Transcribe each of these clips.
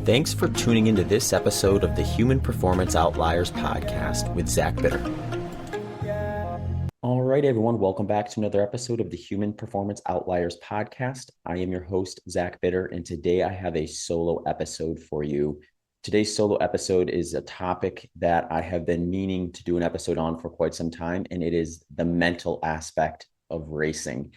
Thanks for tuning into this episode of the Human Performance Outliers podcast with Zach Bitter. All right, everyone, welcome back to another episode of the Human Performance Outliers podcast. I am your host, Zach Bitter, and today I have a solo episode for you. Today's solo episode is a topic that I have been meaning to do an episode on for quite some time, and it is the mental aspect of racing.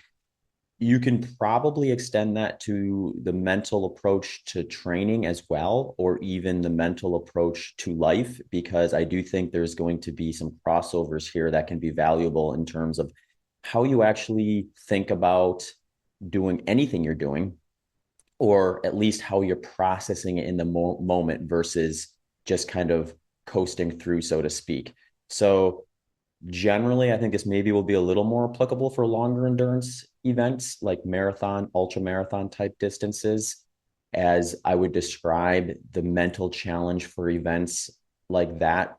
You can probably extend that to the mental approach to training as well, or even the mental approach to life, because I do think there's going to be some crossovers here that can be valuable in terms of how you actually think about doing anything you're doing, or at least how you're processing it in the moment versus just kind of coasting through, so to speak. So generally, I think this maybe will be a little more applicable for longer endurance events like marathon, ultra marathon type distances, as I would describe the mental challenge for events like that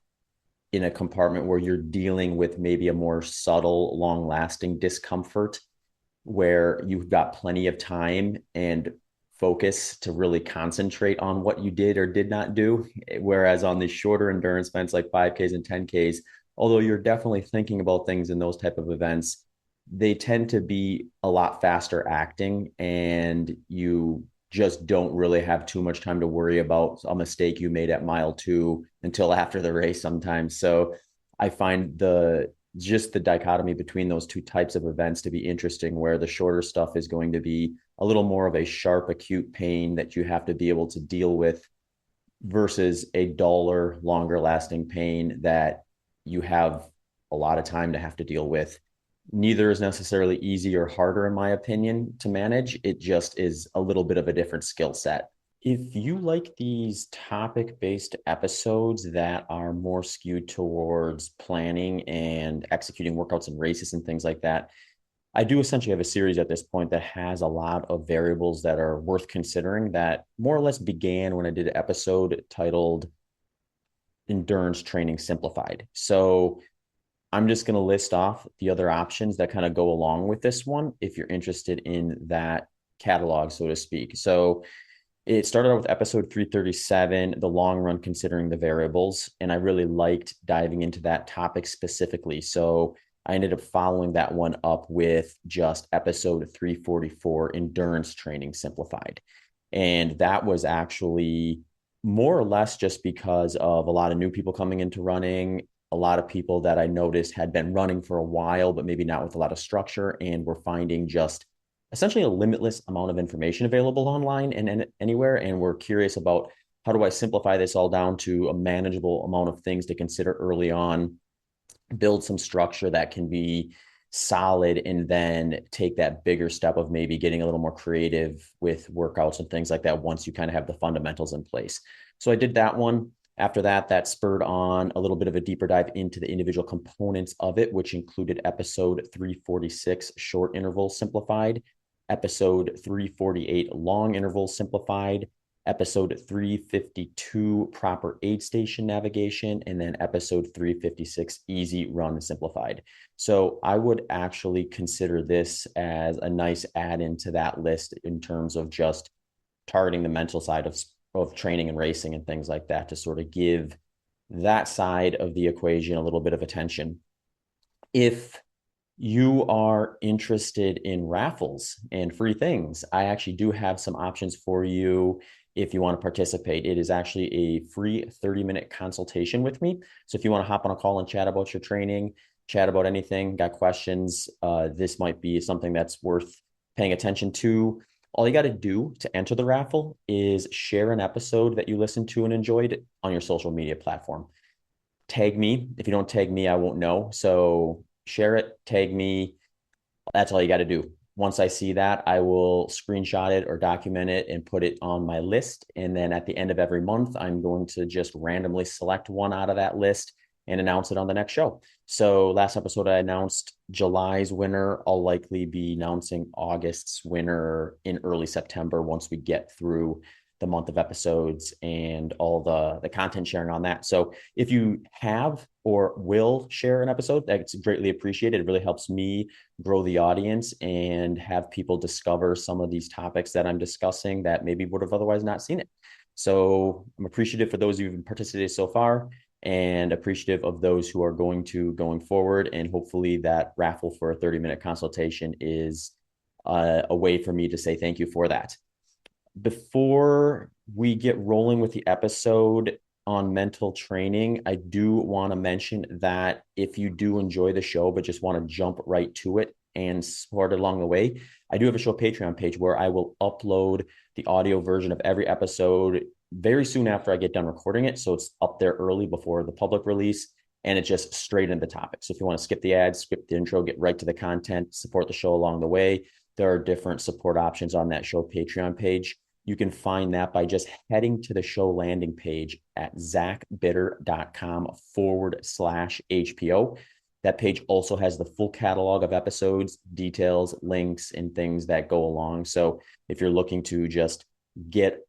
in a compartment where you're dealing with maybe a more subtle, long lasting discomfort where you've got plenty of time and focus to really concentrate on what you did or did not do. Whereas on these shorter endurance events like 5Ks and 10Ks, although you're definitely thinking about things in those type of events, they tend to be a lot faster acting, and you just don't really have too much time to worry about a mistake you made at mile 2 until after the race sometimes. So I find the dichotomy between those two types of events to be interesting, where the shorter stuff is going to be a little more of a sharp, acute pain that you have to be able to deal with versus a duller, longer lasting pain that you have a lot of time to have to deal with. Neither is necessarily easy or harder, in my opinion, to manage. It just is a little bit of a different skill set. If you like these topic-based episodes that are more skewed towards planning and executing workouts and races and things like that, I do essentially have a series at this point that has a lot of variables that are worth considering that more or less began when I did an episode titled Endurance Training Simplified. So I'm just going to list off the other options that kind of go along with this one if you're interested in that catalog, so to speak. So it started out with episode 337, the long run considering the variables, and I really liked diving into that topic specifically. So I ended up following that one up with just episode 344, Endurance Training Simplified. And that was actually more or less just because of a lot of new people coming into running, a lot of people that I noticed had been running for a while, but maybe not with a lot of structure, and we're finding just essentially a limitless amount of information available online and anywhere. And we're curious about, how do I simplify this all down to a manageable amount of things to consider early on, build some structure that can be solid, and then take that bigger step of maybe getting a little more creative with workouts and things like that once you kind of have the fundamentals in place. So I did that one. After that, that spurred on a little bit of a deeper dive into the individual components of it, which included episode 346, Short Interval Simplified, episode 348, Long Interval Simplified, episode 352, Proper Aid Station Navigation, and then episode 356, Easy Run Simplified. So I would actually consider this as a nice add-in to that list in terms of just targeting the mental side of training and racing and things like that, to sort of give that side of the equation a little bit of attention. If you are interested in raffles and free things, I actually do have some options for you if you want to participate. It is actually a free 30-minute consultation with me. So if you want to hop on a call and chat about your training, chat about anything, got questions, this might be something that's worth paying attention to. All you got to do to enter the raffle is share an episode that you listened to and enjoyed on your social media platform. Tag me. If you don't tag me, I won't know. So share it, tag me. That's all you got to do. Once I see that, I will screenshot it or document it and put it on my list. And then at the end of every month, I'm going to just randomly select one out of that list and announce it on the next show. So last episode, I announced July's winner. I'll likely be announcing August's winner in early September once we get through the month of episodes and all the content sharing on that. So if you have or will share an episode, that's greatly appreciated. It really helps me grow the audience and have people discover some of these topics that I'm discussing that maybe would have otherwise not seen it. So I'm appreciative for those who've participated so far and appreciative of those who are going forward. And hopefully that raffle for a 30-minute consultation is a way for me to say thank you for that. Before we get rolling with the episode on mental training, I do want to mention that if you do enjoy the show, but just want to jump right to it and support it along the way, I do have a show Patreon page where I will upload the audio version of every episode very soon after I get done recording it. So it's up there early before the public release, and it's just straight into the topic. So if you want to skip the ads, skip the intro, get right to the content, support the show along the way, there are different support options on that show Patreon page. You can find that by just heading to the show landing page at zachbitter.com/HPO. That page also has the full catalog of episodes, details, links, and things that go along. So if you're looking to just get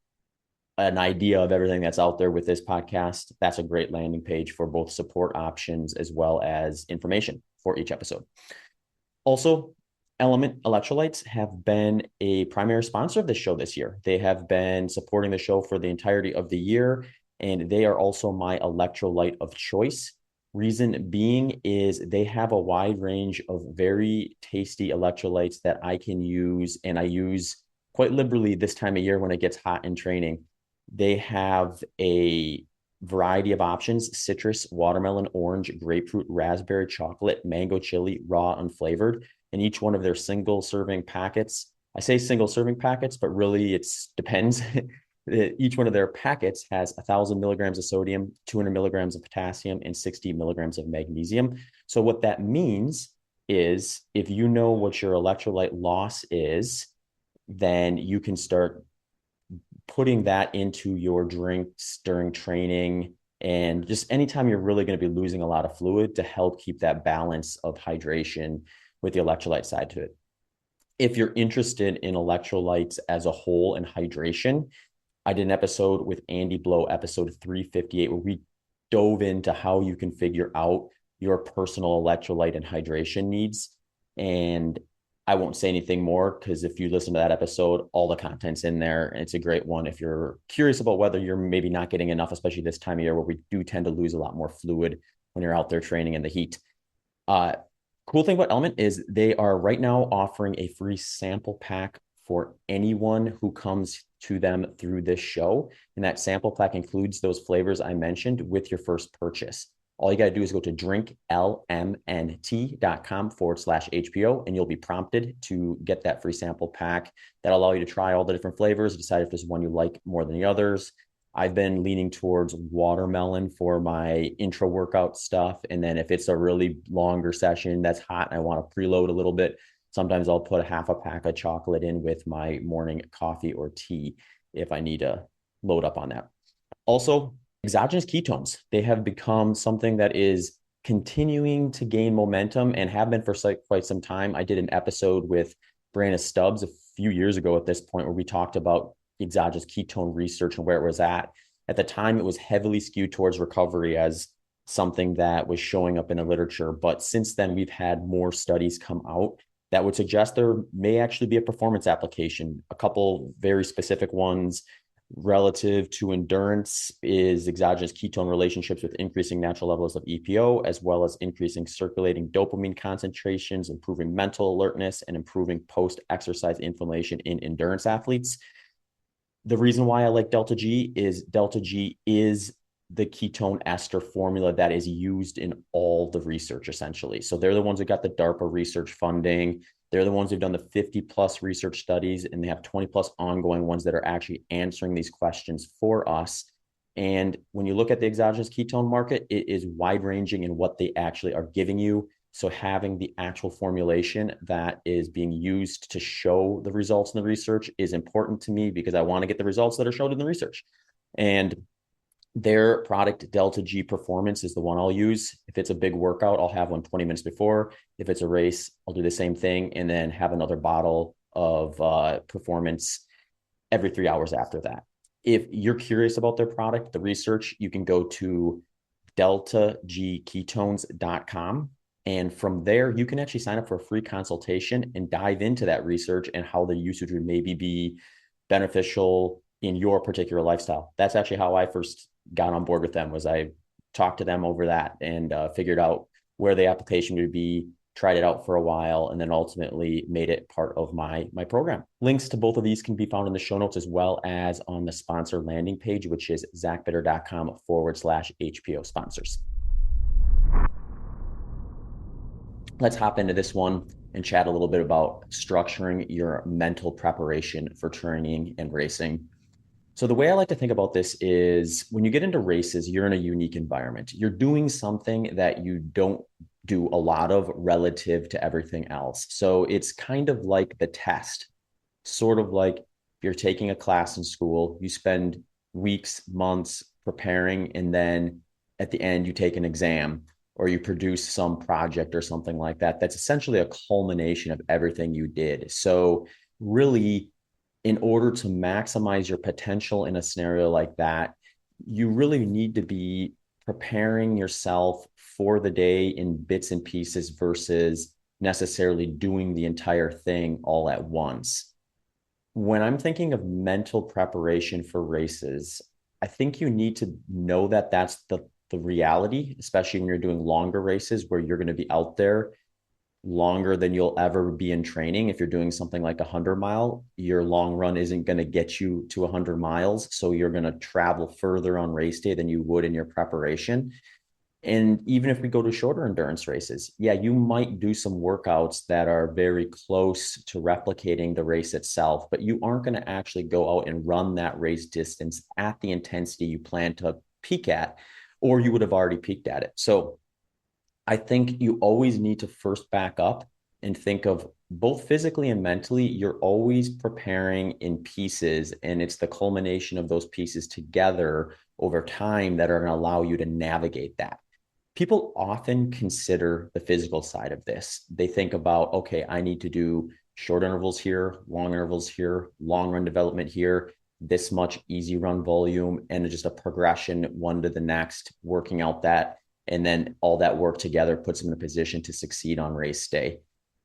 an idea of everything that's out there with this podcast, that's a great landing page for both support options as well as information for each episode. Also, Element Electrolytes have been a primary sponsor of the show this year. They have been supporting the show for the entirety of the year, and they are also my electrolyte of choice. Reason being is they have a wide range of very tasty electrolytes that I can use, and I use quite liberally this time of year when it gets hot in training. They have a variety of options: citrus, watermelon, orange, grapefruit, raspberry, chocolate, mango, chili, raw, unflavored. And each one of their single serving packets, I say single serving packets, but really it depends. Each one of their packets has 1,000 milligrams of sodium, 200 milligrams of potassium, and 60 milligrams of magnesium. So what that means is if you know what your electrolyte loss is, then you can start putting that into your drinks during training and just anytime you're really going to be losing a lot of fluid to help keep that balance of hydration with the electrolyte side to it. If you're interested in electrolytes as a whole and hydration, I did an episode with Andy Blow, episode 358, where we dove into how you can figure out your personal electrolyte and hydration needs. And I won't say anything more because if you listen to that episode, all the content's in there. And it's a great one if you're curious about whether you're maybe not getting enough, especially this time of year where we do tend to lose a lot more fluid when you're out there training in the heat. Cool thing about Element is they are right now offering a free sample pack for anyone who comes to them through this show. And that sample pack includes those flavors I mentioned with your first purchase. All you got to do is go to drinklmnt.com/HPO and you'll be prompted to get that free sample pack. That'll allow you to try all the different flavors, decide if there's one you like more than the others. I've been leaning towards watermelon for my intro workout stuff. And then if it's a really longer session that's hot and I want to preload a little bit, sometimes I'll put a half a pack of chocolate in with my morning coffee or tea if I need to load up on that. Also, exogenous ketones. They have become something that is continuing to gain momentum and have been for quite some time. I did an episode with Brandon Stubbs a few years ago at this point where we talked about exogenous ketone research and where it was at. At the time, it was heavily skewed towards recovery as something that was showing up in the literature. But since then, we've had more studies come out that would suggest there may actually be a performance application. A couple very specific ones relative to endurance is exogenous ketone relationships with increasing natural levels of EPO, as well as increasing circulating dopamine concentrations, improving mental alertness, and improving post-exercise inflammation in endurance athletes. The reason why I like Delta G is the ketone ester formula that is used in all the research, essentially. So they're the ones that got the DARPA research funding. They're the ones who've done the 50 plus research studies, and they have 20 plus ongoing ones that are actually answering these questions for us. And when you look at the exogenous ketone market, it is wide ranging in what they actually are giving you. So having the actual formulation that is being used to show the results in the research is important to me because I want to get the results that are shown in the research. And their product, Delta G Performance, is the one I'll use. If it's a big workout, I'll have one 20 minutes before. If it's a race, I'll do the same thing and then have another bottle of Performance every 3 hours after that. If you're curious about their product, the research, you can go to deltagketones.com. And from there, you can actually sign up for a free consultation and dive into that research and how the usage would maybe be beneficial in your particular lifestyle. That's actually how I first got on board with them. Was I talked to them over that and figured out where the application would be, tried it out for a while, and then ultimately made it part of my program. Links to both of these can be found in the show notes, as well as on the sponsor landing page, which is zachbitter.com/HPO sponsors. Let's hop into this one and chat a little bit about structuring your mental preparation for training and racing. So the way I like to think about this is when you get into races, you're in a unique environment. You're doing something that you don't do a lot of relative to everything else. So it's kind of like the test, sort of like if you're taking a class in school, you spend weeks, months preparing, and then at the end you take an exam or you produce some project or something like that. That's essentially a culmination of everything you did. So really, in order to maximize your potential in a scenario like that, you really need to be preparing yourself for the day in bits and pieces versus necessarily doing the entire thing all at once. When I'm thinking of mental preparation for races, I think you need to know that that's the reality, especially when you're doing longer races where you're going to be out there longer than you'll ever be in training. If you're doing something like 100-mile, your long run isn't going to get you to 100 miles. So you're going to travel further on race day than you would in your preparation. And even if we go to shorter endurance races, yeah, you might do some workouts that are very close to replicating the race itself, but you aren't going to actually go out and run that race distance at the intensity you plan to peak at, or you would have already peaked at it. So I think you always need to first back up and think of both physically and mentally, you're always preparing in pieces, and it's the culmination of those pieces together over time that are going to allow you to navigate that. People often consider the physical side of this. They think about, okay, I need to do short intervals here, long intervals here, long run development here, this much easy run volume, and just a progression one to the next, working out that. And then all that work together puts them in a position to succeed on race day.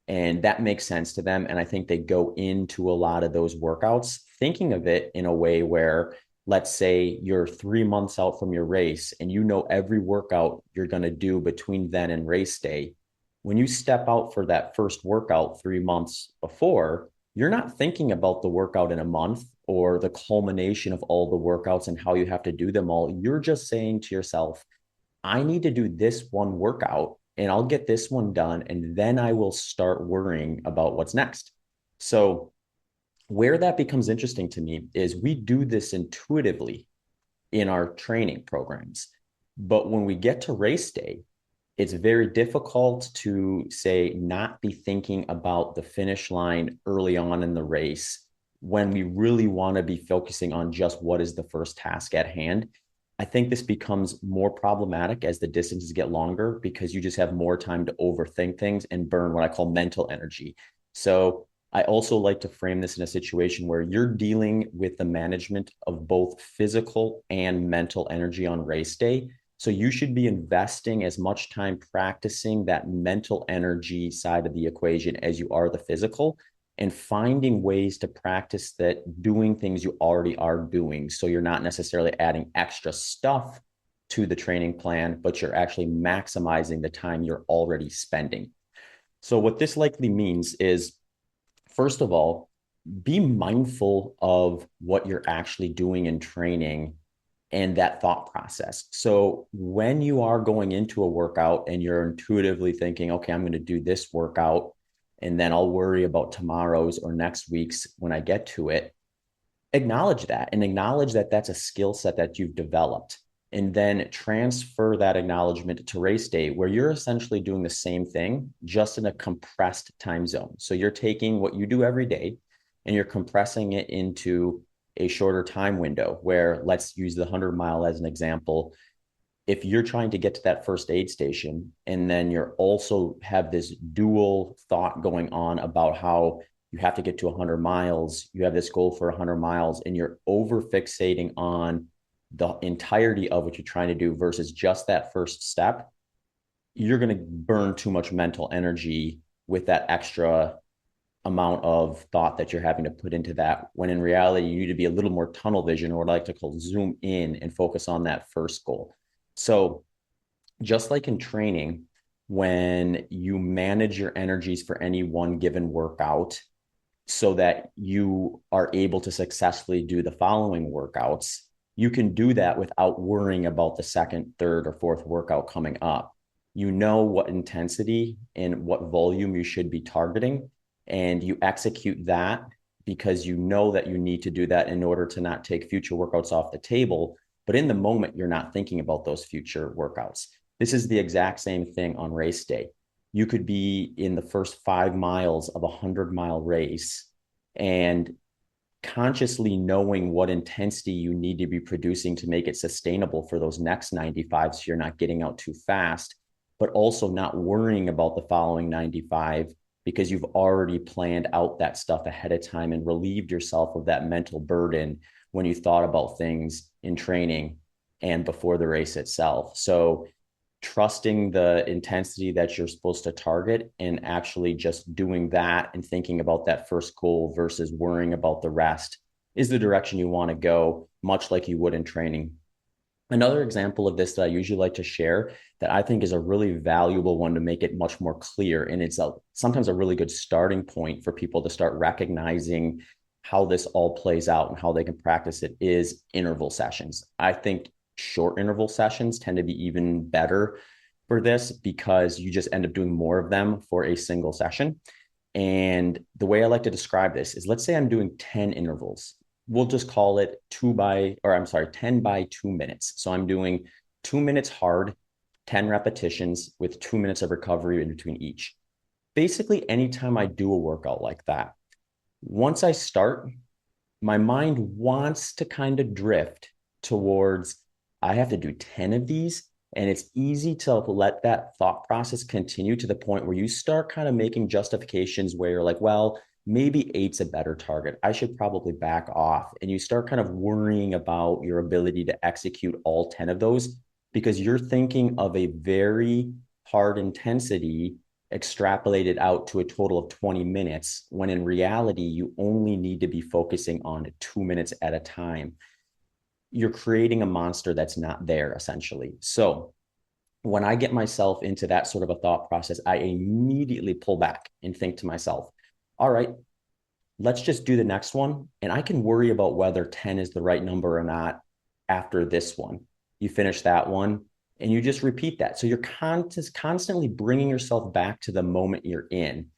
And that makes sense to them. And I think they go into a lot of those workouts thinking of it in a way where, let's say you're 3 months out from your race and you know every workout you're going to do between then and race day. When you step out for that first workout 3 months before, you're not thinking about the workout in a month or the culmination of all the workouts and how you have to do them all. You're just saying to yourself, I need to do this one workout and I'll get this one done, and then I will start worrying about what's next. So where that becomes interesting to me is we do this intuitively in our training programs. But when we get to race day, it's very difficult to say not be thinking about the finish line early on in the race when we really want to be focusing on just what is the first task at hand. I think this becomes more problematic as the distances get longer because you just have more time to overthink things and burn what I call mental energy. So I also like to frame this in a situation where you're dealing with the management of both physical and mental energy on race day. So you should be investing as much time practicing that mental energy side of the equation as you are the physical, and finding ways to practice that doing things you already are doing. So you're not necessarily adding extra stuff to the training plan, but you're actually maximizing the time you're already spending. So what this likely means is, first of all, be mindful of what you're actually doing in training and that thought process. So when you are going into a workout and you're intuitively thinking, okay, I'm going to do this workout, and then I'll worry about tomorrow's or next week's when I get to it, acknowledge that and acknowledge that that's a skill set that you've developed. And then transfer that acknowledgement to race day, where you're essentially doing the same thing, just in a compressed time zone. So you're taking what you do every day and you're compressing it into a shorter time window, where let's use the 100-mile as an example. If you're trying to get to that first aid station, and then you're also have this dual thought going on about how you have to get to 100 miles, you have this goal for 100 miles, and you're over fixating on the entirety of what you're trying to do versus just that first step, you're going to burn too much mental energy with that extra amount of thought that you're having to put into that, when in reality, you need to be a little more tunnel vision, or what I like to call zoom in, and focus on that first goal. So just like in training, when you manage your energies for any one given workout so that you are able to successfully do the following workouts, you can do that without worrying about the second, third, or fourth workout coming up. You know what intensity and what volume you should be targeting, and you execute that because you know that you need to do that in order to not take future workouts off the table. But in the moment, you're not thinking about those future workouts. This is the exact same thing on race day. You could be in the first 5 miles of a 100-mile race and consciously knowing what intensity you need to be producing to make it sustainable for those next 95, so you're not getting out too fast, but also not worrying about the following 95 because you've already planned out that stuff ahead of time and relieved yourself of that mental burden when you thought about things in training and before the race itself. So trusting the intensity that you're supposed to target and actually just doing that and thinking about that first goal versus worrying about the rest is the direction you want to go, much like you would in training. Another example of this that I usually like to share that I think is a really valuable one to make it much more clear, and it's sometimes a really good starting point for people to start recognizing how this all plays out and how they can practice it, is interval sessions. I think short interval sessions tend to be even better for this because you just end up doing more of them for a single session. And the way I like to describe this is, let's say I'm doing 10 intervals. We'll just call it 10 by 2 minutes. So I'm doing 2 minutes hard, 10 repetitions with 2 minutes of recovery in between each. Basically, anytime I do a workout like that, once I start, my mind wants to kind of drift towards, I have to do 10 of these. And it's easy to let that thought process continue to the point where you start kind of making justifications where you're like, well, maybe eight's a better target. I should probably back off. And you start kind of worrying about your ability to execute all 10 of those because you're thinking of a very hard intensity extrapolated out to a total of 20 minutes, when in reality, you only need to be focusing on 2 minutes at a time. You're creating a monster that's not there, essentially. So when I get myself into that sort of a thought process, I immediately pull back and think to myself, all right, let's just do the next one. And I can worry about whether 10 is the right number or not after this one. You finish that one and you just repeat that. So you're constantly bringing yourself back to the moment you're in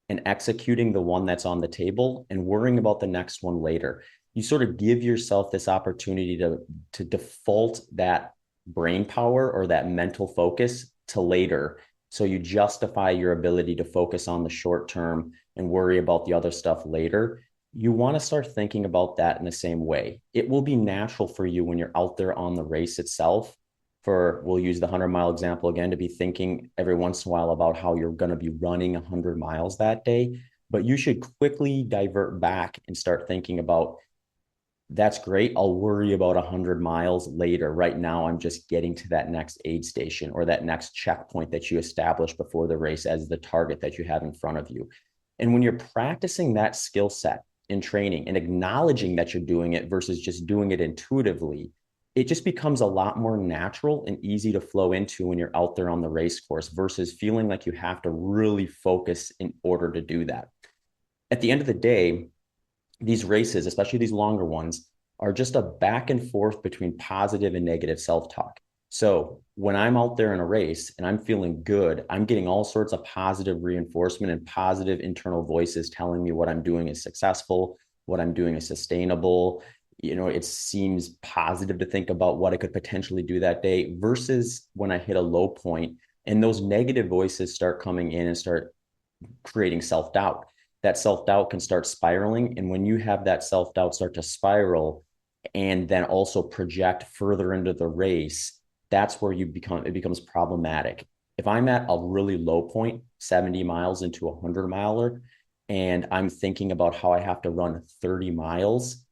and executing the one that's on the table and worrying about the next one later. You sort of give yourself this opportunity to default that brain power or that mental focus to later. So you justify your ability to focus on the short term and worry about the other stuff later. You want to start thinking about that in the same way. It will be natural for you when you're out there on the race itself. We'll use the 100-mile example again, to be thinking every once in a while about how you're going to be running 100 miles that day. But you should quickly divert back and start thinking about, that's great, I'll worry about 100 miles later. Right now, I'm just getting to that next aid station or that next checkpoint that you established before the race as the target that you have in front of you. And when you're practicing that skill set in training and acknowledging that you're doing it versus just doing it intuitively, it just becomes a lot more natural and easy to flow into when you're out there on the race course versus feeling like you have to really focus in order to do that. At the end of the day, these races, especially these longer ones, are just a back and forth between positive and negative self-talk. So when I'm out there in a race and I'm feeling good, I'm getting all sorts of positive reinforcement and positive internal voices telling me what I'm doing is successful, what I'm doing is sustainable. It seems positive to think about what I could potentially do that day, versus when I hit a low point and those negative voices start coming in and start creating self-doubt. That self-doubt can start spiraling. And when you have that self-doubt start to spiral and then also project further into the race, that's where it becomes problematic. If I'm at a really low point, 70 miles into a 100-miler, and I'm thinking about how I have to run 30 miles,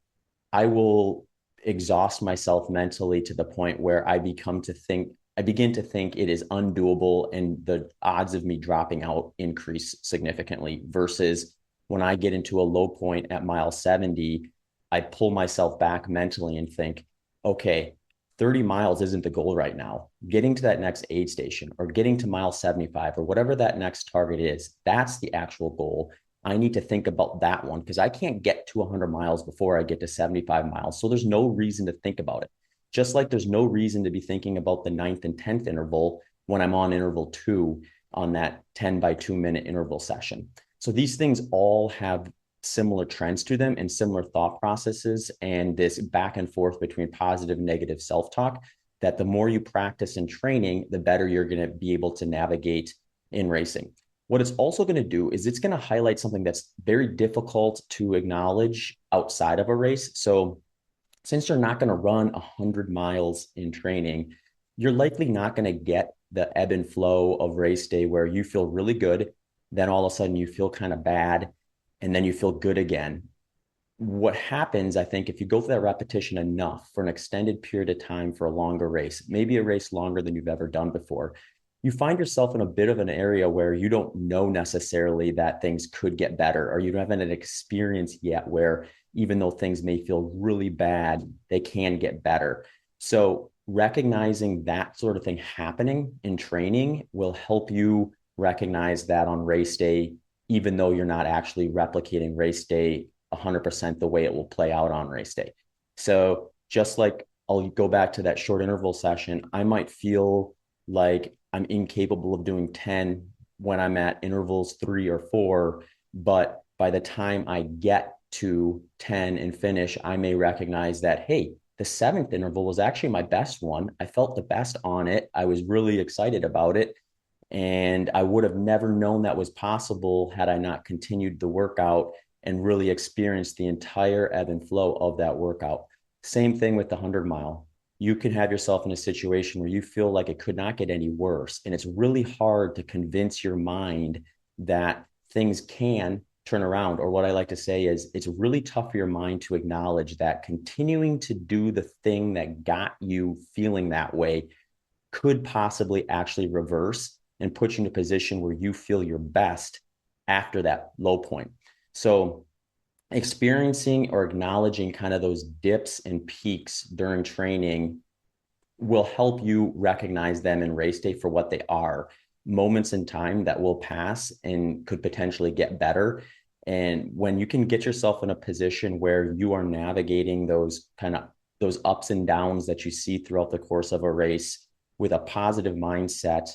I will exhaust myself mentally to the point where I begin to think it is undoable, and the odds of me dropping out increase significantly, versus when I get into a low point at mile 70, I pull myself back mentally and think, okay, 30 miles isn't the goal right now. Getting to that next aid station or getting to mile 75 or whatever that next target is, that's the actual goal. I need to think about that one because I can't get to 100 miles before I get to 75 miles. So there's no reason to think about it. Just like there's no reason to be thinking about the ninth and 10th interval when I'm on interval 2 on that 10 by 2 minute interval session. So these things all have similar trends to them and similar thought processes and this back and forth between positive and negative self-talk that the more you practice in training, the better you're going to be able to navigate in racing. What it's also going to do is it's going to highlight something that's very difficult to acknowledge outside of a race. So since you're not going to run 100 miles in training, you're likely not going to get the ebb and flow of race day where you feel really good, then all of a sudden you feel kind of bad, and then you feel good again. What happens, I think, if you go through that repetition enough for an extended period of time for a longer race, maybe a race longer than you've ever done before, you find yourself in a bit of an area where you don't know necessarily that things could get better, or you haven't had an experience yet where even though things may feel really bad, they can get better. So recognizing that sort of thing happening in training will help you recognize that on race day, even though you're not actually replicating race day 100% the way it will play out on race day. So just like I'll go back to that short interval session, I might feel like I'm incapable of doing 10 when I'm at intervals 3 or 4, but by the time I get to 10 and finish, I may recognize that, hey, the 7th interval was actually my best one. I felt the best on it. I was really excited about it. And I would have never known that was possible had I not continued the workout and really experienced the entire ebb and flow of that workout. Same thing with the 100 mile. You can have yourself in a situation where you feel like it could not get any worse. And it's really hard to convince your mind that things can turn around. Or what I like to say is it's really tough for your mind to acknowledge that continuing to do the thing that got you feeling that way could possibly actually reverse and put you in a position where you feel your best after that low point. So experiencing or acknowledging kind of those dips and peaks during training will help you recognize them in race day for what they are, moments in time that will pass and could potentially get better. And when you can get yourself in a position where you are navigating those kind of those ups and downs that you see throughout the course of a race with a positive mindset,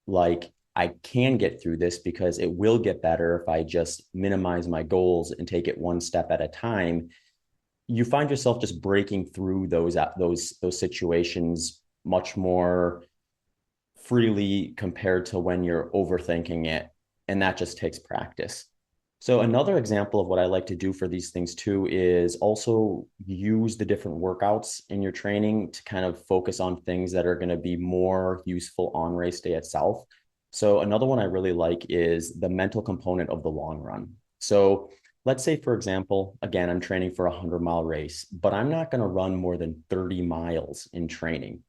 like I can get through this because it will get better if I just minimize my goals and take it one step at a time, you find yourself just breaking through those situations much more freely compared to when you're overthinking it, and that just takes practice. So another example of what I like to do for these things too is also use the different workouts in your training to kind of focus on things that are going to be more useful on race day itself. So another one I really like is the mental component of the long run. So let's say, for example, again, I'm training for a 100-mile race, but I'm not going to run more than 30 miles in training.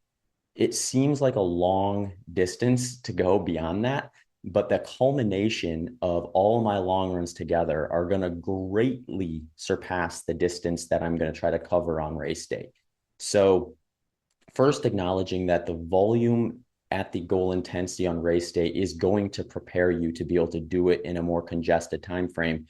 It seems like a long distance to go beyond that, but the culmination of all my long runs together are going to greatly surpass the distance that I'm going to try to cover on race day. So first acknowledging that the volume at the goal intensity on race day is going to prepare you to be able to do it in a more congested time frame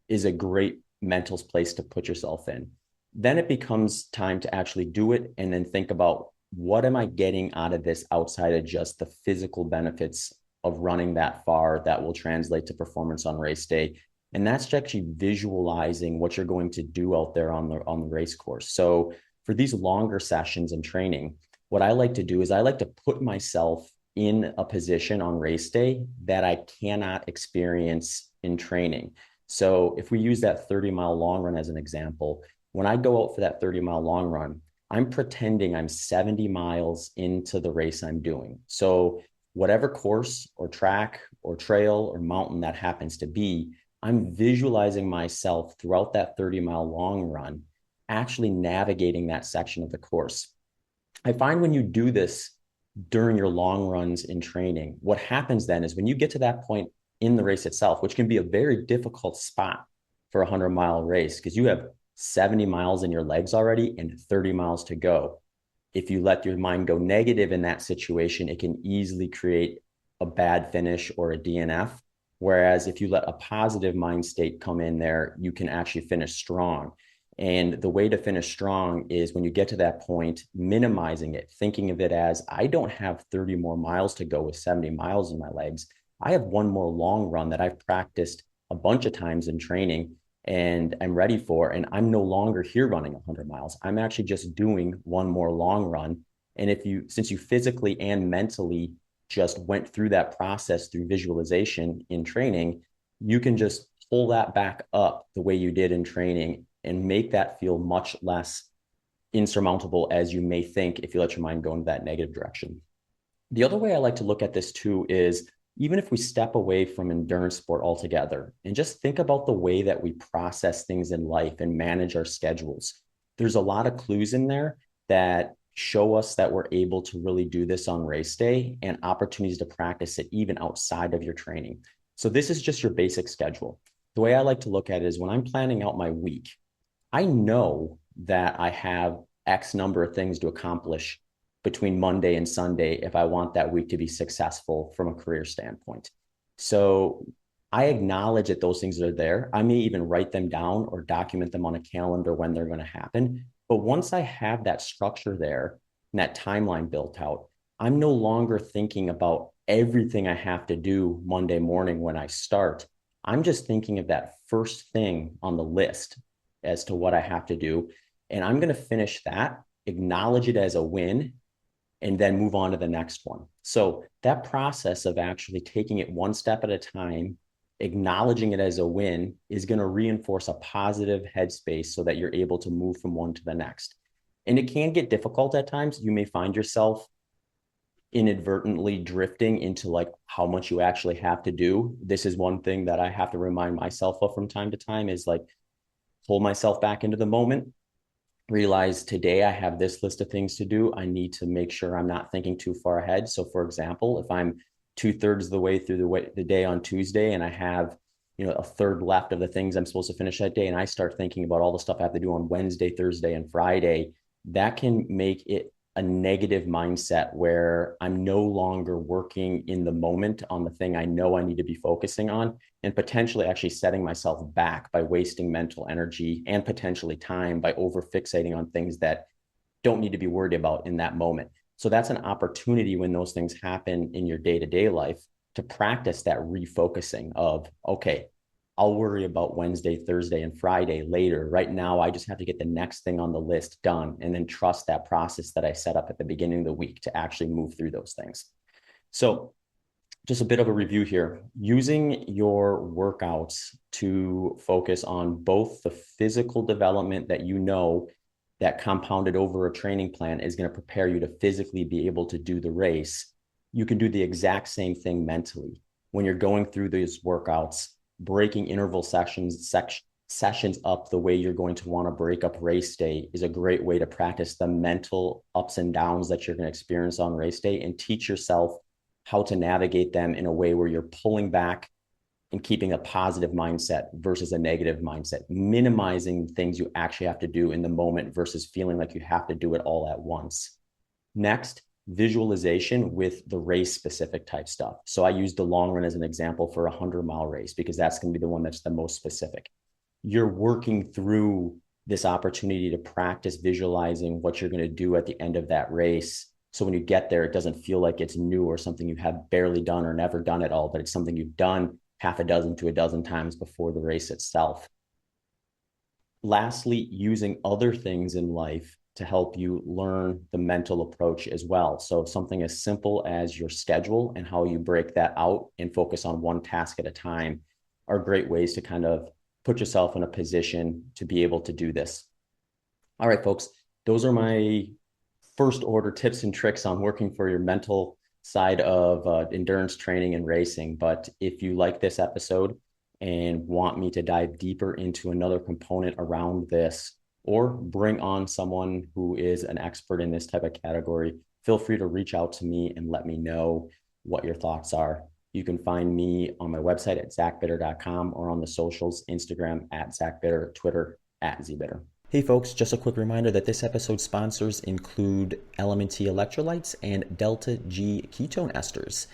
is a great mental place to put yourself in. Then it becomes time to actually do it and then think about what am I getting out of this outside of just the physical benefits of running that far that will translate to performance on race day. And that's actually visualizing what you're going to do out there on the race course. So for these longer sessions and training, what I like to do is I like to put myself in a position on race day that I cannot experience in training. So if we use that 30-mile long run as an example, when I go out for that 30-mile long run, I'm pretending I'm 70 miles into the race I'm doing. So whatever course or track or trail or mountain that happens to be, I'm visualizing myself throughout that 30-mile long run, actually navigating that section of the course. I find when you do this during your long runs in training, what happens then is when you get to that point in the race itself, which can be a very difficult spot for a 100-mile race because you have 70 miles in your legs already and 30 miles to go. If you let your mind go negative in that situation, it can easily create a bad finish or a DNF. Whereas if you let a positive mind state come in there, you can actually finish strong. And the way to finish strong is when you get to that point, minimizing it, thinking of it as I don't have 30 more miles to go with 70 miles in my legs. I have one more long run that I've practiced a bunch of times in training and I'm ready for, and I'm no longer here running 100 miles. I'm actually just doing one more long run. And since you physically and mentally just went through that process through visualization in training, you can just pull that back up the way you did in training and make that feel much less insurmountable as you may think if you let your mind go in that negative direction. The other way I like to look at this too is even if we step away from endurance sport altogether and just think about the way that we process things in life and manage our schedules, there's a lot of clues in there that show us that we're able to really do this on race day and opportunities to practice it even outside of your training. So this is just your basic schedule. The way I like to look at it is when I'm planning out my week, I know that I have X number of things to accomplish between Monday and Sunday if I want that week to be successful from a career standpoint. So I acknowledge that those things are there. I may even write them down or document them on a calendar when they're going to happen. But once I have that structure there and that timeline built out, I'm no longer thinking about everything I have to do Monday morning when I start. I'm just thinking of that first thing on the list as to what I have to do. And I'm going to finish that, acknowledge it as a win, and then move on to the next one. So that process of actually taking it one step at a time, acknowledging it as a win is going to reinforce a positive headspace so that you're able to move from one to the next. And it can get difficult at times. You may find yourself inadvertently drifting into like how much you actually have to do. This is one thing that I have to remind myself of from time to time is like pull myself back into the moment, realize today I have this list of things to do. I need to make sure I'm not thinking too far ahead. So for example, if I'm 2/3 of the way through the day on Tuesday and I have, a third left of the things I'm supposed to finish that day, and I start thinking about all the stuff I have to do on Wednesday, Thursday, and Friday, that can make it a negative mindset where I'm no longer working in the moment on the thing I know I need to be focusing on, and potentially actually setting myself back by wasting mental energy and potentially time by over fixating on things that don't need to be worried about in that moment. So that's an opportunity when those things happen in your day-to-day life to practice that refocusing of, okay, I'll worry about Wednesday, Thursday, and Friday later. Right now, I just have to get the next thing on the list done and then trust that process that I set up at the beginning of the week to actually move through those things. So just a bit of a review here. Using your workouts to focus on both the physical development that compounded over a training plan is going to prepare you to physically be able to do the race. You can do the exact same thing mentally. When you're going through these workouts, breaking interval sessions up the way you're going to want to break up race day is a great way to practice the mental ups and downs that you're going to experience on race day and teach yourself how to navigate them in a way where you're pulling back and keeping a positive mindset versus a negative mindset, minimizing things you actually have to do in the moment versus feeling like you have to do it all at once. Next, visualization with the race specific type stuff. So I used the long run as an example for a 100-mile race because that's going to be the one that's the most specific. You're working through this opportunity to practice visualizing what you're going to do at the end of that race. So when you get there, it doesn't feel like it's new or something you have barely done or never done at all, but it's something you've done half a dozen to a dozen times before the race itself. Lastly, using other things in life to help you learn the mental approach as well. So something as simple as your schedule and how you break that out and focus on one task at a time are great ways to kind of put yourself in a position to be able to do this. All right, folks, those are my first order tips and tricks on working for your mental side of endurance training and racing. But if you like this episode and want me to dive deeper into another component around this, or bring on someone who is an expert in this type of category, feel free to reach out to me and let me know what your thoughts are. You can find me on my website at zachbitter.com or on the socials, Instagram at zachbitter, Twitter at zbitter. Hey folks, just a quick reminder that this episode's sponsors include LMNT electrolytes and Delta G ketone esters.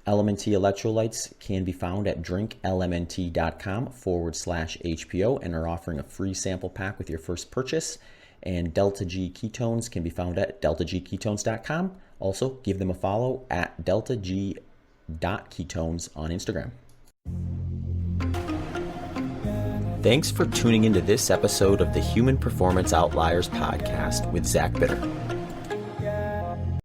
LMNT electrolytes can be found at drinklmnt.com/HPO and are offering a free sample pack with your first purchase. And Delta G ketones can be found at deltagketones.com. Also, give them a follow at deltag.ketones on Instagram. Thanks for tuning into this episode of the Human Performance Outliers podcast with Zach Bitter.